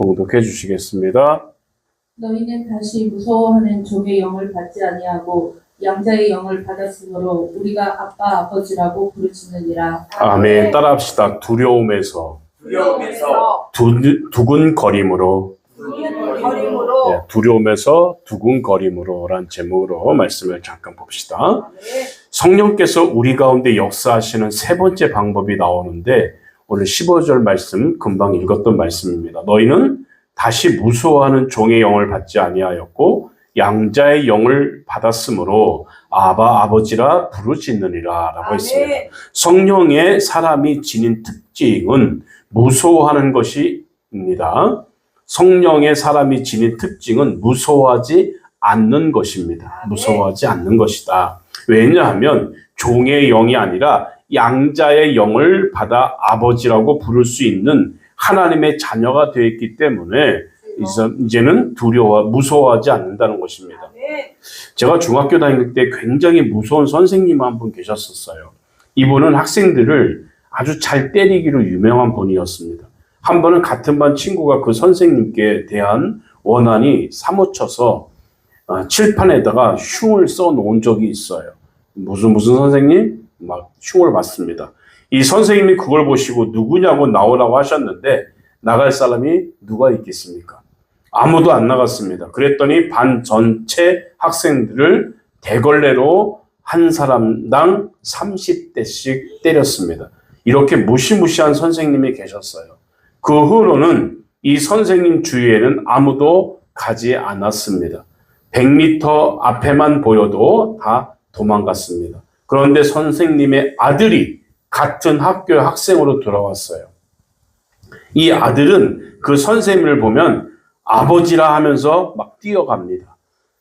봉독해 주시겠습니다. 너희는 다시 무서워하는 종의 영을 받지 아니하고 양자의 영을 받았으므로 우리가 아빠 아버지라고 부르짖느니라. 아멘. 따라합시다. 두려움에서 두근거림으로 두려움에서 두근거림으로란 제목으로 말씀을 잠깐 봅시다. 성령께서 우리 가운데 역사하시는 세 번째 방법이 나오는데 오늘 15절 말씀 금방 읽었던 말씀입니다. 너희는 다시 무서워하는 종의 영을 받지 아니하였고 양자의 영을 받았으므로 아바 아버지라 부르짖느니라 라고 했습니다. 성령의 사람이 지닌 특징은 무서워하는 것입니다. 성령의 사람이 지닌 특징은 무서워하지 않는 것입니다. 무서워하지 않는 것이다. 왜냐하면 종의 영이 아니라 양자의 영을 받아 아버지라고 부를 수 있는 하나님의 자녀가 되었기 때문에 이제는 무서워하지 않는다는 것입니다. 제가 중학교 다닐 때 굉장히 무서운 선생님 한 분 계셨었어요. 이분은 학생들을 아주 잘 때리기로 유명한 분이었습니다. 한 번은 같은 반 친구가 그 선생님께 대한 원한이 사무쳐서 칠판에다가 흉을 써놓은 적이 있어요. 무슨 선생님? 막 흉을 봤습니다. 이 선생님이 그걸 보시고 누구냐고 나오라고 하셨는데 나갈 사람이 누가 있겠습니까? 아무도 안 나갔습니다. 그랬더니 반 전체 학생들을 대걸레로 한 사람당 30대씩 때렸습니다. 이렇게 무시무시한 선생님이 계셨어요. 그 후로는 이 선생님 주위에는 아무도 가지 않았습니다. 100m 앞에만 보여도 다 도망갔습니다. 그런데 선생님의 아들이 같은 학교 학생으로 돌아왔어요. 이 아들은 그 선생님을 보면 아버지라 하면서 막 뛰어갑니다.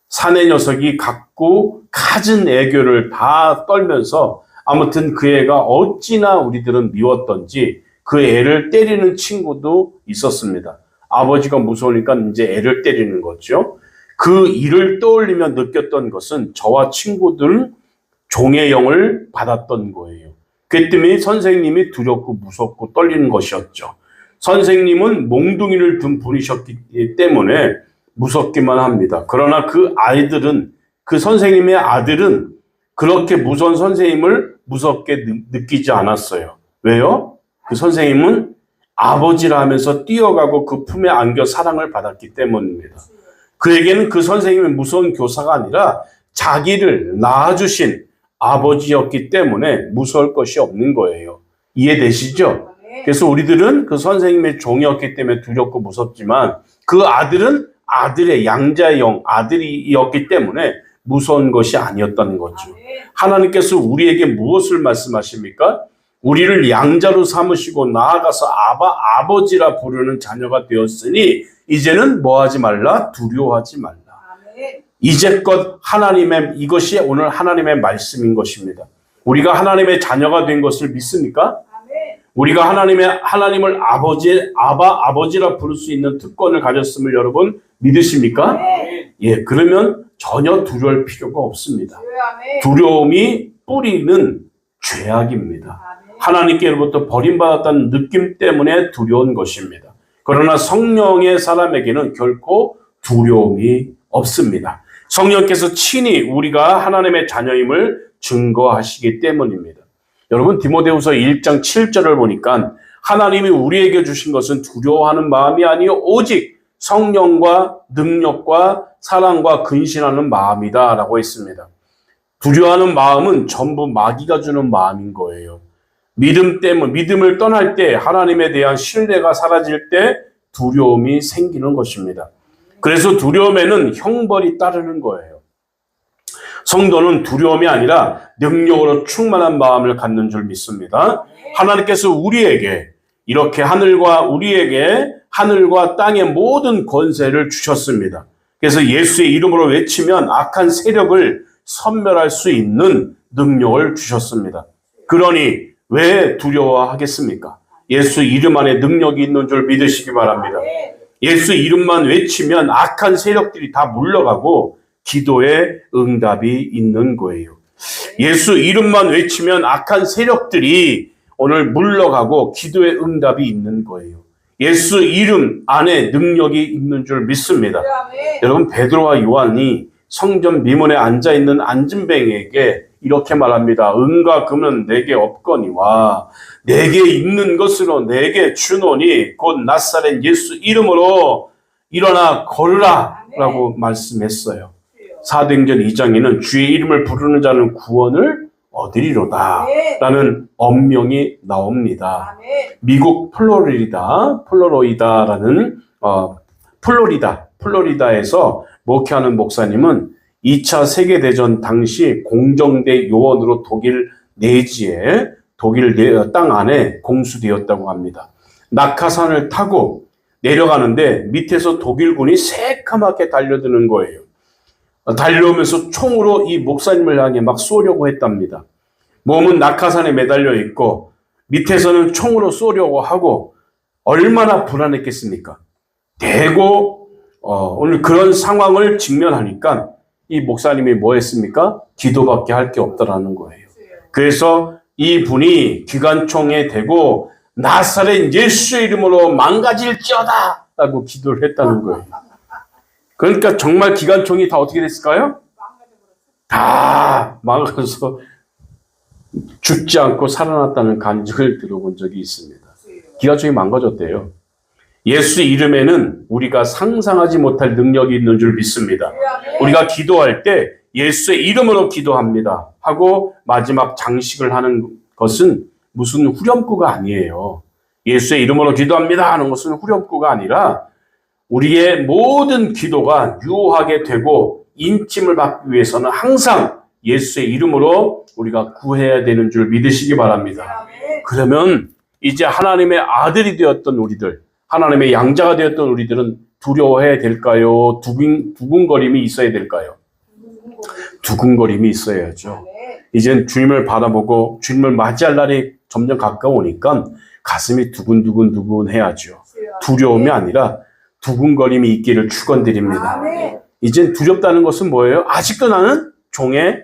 사내 녀석이 갖고 갖은 애교를 다 떨면서 아무튼 그 애가 어찌나 우리들은 미웠던지 그 애를 때리는 친구도 있었습니다. 아버지가 무서우니까 이제 애를 때리는 거죠. 그 일을 떠올리며 느꼈던 것은 저와 친구들 종의 영을 받았던 거예요. 그 때문에 선생님이 두렵고 무섭고 떨리는 것이었죠. 선생님은 몽둥이를 든 분이셨기 때문에 무섭기만 합니다. 그러나 그 선생님의 아들은 그렇게 무서운 선생님을 무섭게 느끼지 않았어요. 왜요? 그 선생님은 아버지라 하면서 뛰어가고 그 품에 안겨 사랑을 받았기 때문입니다. 그에게는 그 선생님이 무서운 교사가 아니라 자기를 낳아주신 아버지였기 때문에 무서울 것이 없는 거예요. 이해되시죠? 그래서 우리들은 그 선생님의 종이었기 때문에 두렵고 무섭지만 그 아들은 아들의 양자의 영, 아들이었기 때문에 무서운 것이 아니었다는 거죠. 하나님께서 우리에게 무엇을 말씀하십니까? 우리를 양자로 삼으시고 나아가서 아버지라 부르는 자녀가 되었으니 이제는 뭐하지 말라? 두려워하지 말라. 이제껏 이것이 오늘 하나님의 말씀인 것입니다. 우리가 하나님의 자녀가 된 것을 믿습니까? 우리가 하나님을 아버지라 부를 수 있는 특권을 가졌음을 여러분 믿으십니까? 예, 그러면 전혀 두려울 필요가 없습니다. 두려움이 뿌리는 죄악입니다. 하나님께로부터 버림받았다는 느낌 때문에 두려운 것입니다. 그러나 성령의 사람에게는 결코 두려움이 없습니다. 성령께서 친히 우리가 하나님의 자녀임을 증거하시기 때문입니다. 여러분 디모데후서 1장 7절을 보니까 하나님이 우리에게 주신 것은 두려워하는 마음이 아니요 오직 성령과 능력과 사랑과 근신하는 마음이다 라고 했습니다. 두려워하는 마음은 전부 마귀가 주는 마음인 거예요. 믿음을 떠날 때 하나님에 대한 신뢰가 사라질 때 두려움이 생기는 것입니다. 그래서 두려움에는 형벌이 따르는 거예요. 성도는 두려움이 아니라 능력으로 충만한 마음을 갖는 줄 믿습니다. 하나님께서 우리에게 하늘과 땅의 모든 권세를 주셨습니다. 그래서 예수의 이름으로 외치면 악한 세력을 섬멸할 수 있는 능력을 주셨습니다. 그러니 왜 두려워하겠습니까? 예수 이름 안에 능력이 있는 줄 믿으시기 바랍니다. 예수 이름만 외치면 악한 세력들이 다 물러가고 기도에 응답이 있는 거예요. 예수 이름만 외치면 악한 세력들이 오늘 물러가고 기도에 응답이 있는 거예요. 예수 이름 안에 능력이 있는 줄 믿습니다. 여러분, 베드로와 요한이 성전 미문에 앉아있는 안진뱅이에게 이렇게 말합니다. 은과 금은 내게 없거니와 내게 있는 것으로 내게 주노니 곧 나사렛 예수 이름으로 일어나 걸으라 라고 말씀했어요. 사도행전 2장에는 주의 이름을 부르는 자는 구원을 얻으리로다 라는 엄명이 나옵니다. 미국 플로리다라는 플로리다에서 목회하는 목사님은 2차 세계대전 당시 공정대 요원으로 독일 내지에 독일 땅 안에 공수되었다고 합니다. 낙하산을 타고 내려가는데 밑에서 독일군이 새까맣게 달려드는 거예요. 달려오면서 총으로 이 목사님을 향해 막 쏘려고 했답니다. 몸은 낙하산에 매달려 있고 밑에서는 총으로 쏘려고 하고 얼마나 불안했겠습니까? 대고 오늘 그런 상황을 직면하니까 이 목사님이 뭐 했습니까? 기도밖에 할 게 없다라는 거예요. 그래서 이 분이 기관총에 대고 나사렛 예수의 이름으로 망가질지어다 라고 기도를 했다는 거예요. 그러니까 정말 기관총이 다 어떻게 됐을까요? 다 망가져서 죽지 않고 살아났다는 간증을 들어본 적이 있습니다. 기관총이 망가졌대요. 예수 이름에는 우리가 상상하지 못할 능력이 있는 줄 믿습니다. 우리가 기도할 때 예수의 이름으로 기도합니다 하고 마지막 장식을 하는 것은 무슨 후렴구가 아니에요. 예수의 이름으로 기도합니다 하는 것은 후렴구가 아니라 우리의 모든 기도가 유효하게 되고 인침을 받기 위해서는 항상 예수의 이름으로 우리가 구해야 되는 줄 믿으시기 바랍니다. 그러면 이제 하나님의 아들이 되었던 우리들, 하나님의 양자가 되었던 우리들은 두려워해야 될까요? 두근거림이 있어야 될까요? 두근거림이 있어야죠. 이젠 주님을 바라보고 주님을 맞이할 날이 점점 가까우니까 가슴이 두근두근 해야죠. 두려움이 아니라 두근거림이 있기를 축원드립니다. 이젠 두렵다는 것은 뭐예요? 아직도 나는 종의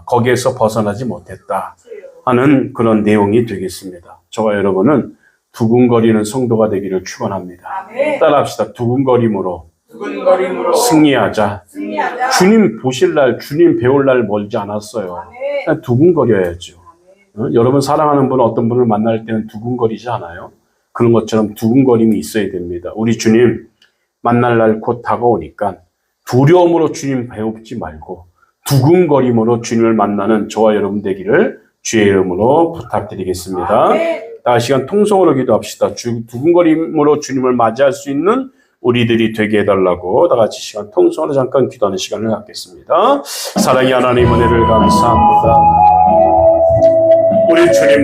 거기에서 벗어나지 못했다 하는 그런 내용이 되겠습니다. 저와 여러분은 두근거리는 성도가 되기를 축원합니다. 따라합시다. 두근거림으로 승리하자. 주님 보실 날, 주님 배울 날 멀지 않았어요. 그냥 두근거려야죠. 여러분 사랑하는 분 어떤 분을 만날 때는 두근거리지 않아요? 그런 것처럼 두근거림이 있어야 됩니다. 우리 주님 만날 날 곧 다가오니까 두려움으로 주님 배우지 말고 두근거림으로 주님을 만나는 저와 여러분 되기를 주의 이름으로 부탁드리겠습니다. 다시 시간 통성으로 기도합시다. 두근거림으로 주님을 맞이할 수 있는 우리들이 되게 해달라고 다 같이 시간 통성으로 잠깐 기도하는 시간을 갖겠습니다. 사랑의 하나님 은혜를 감사합니다. 우리 주님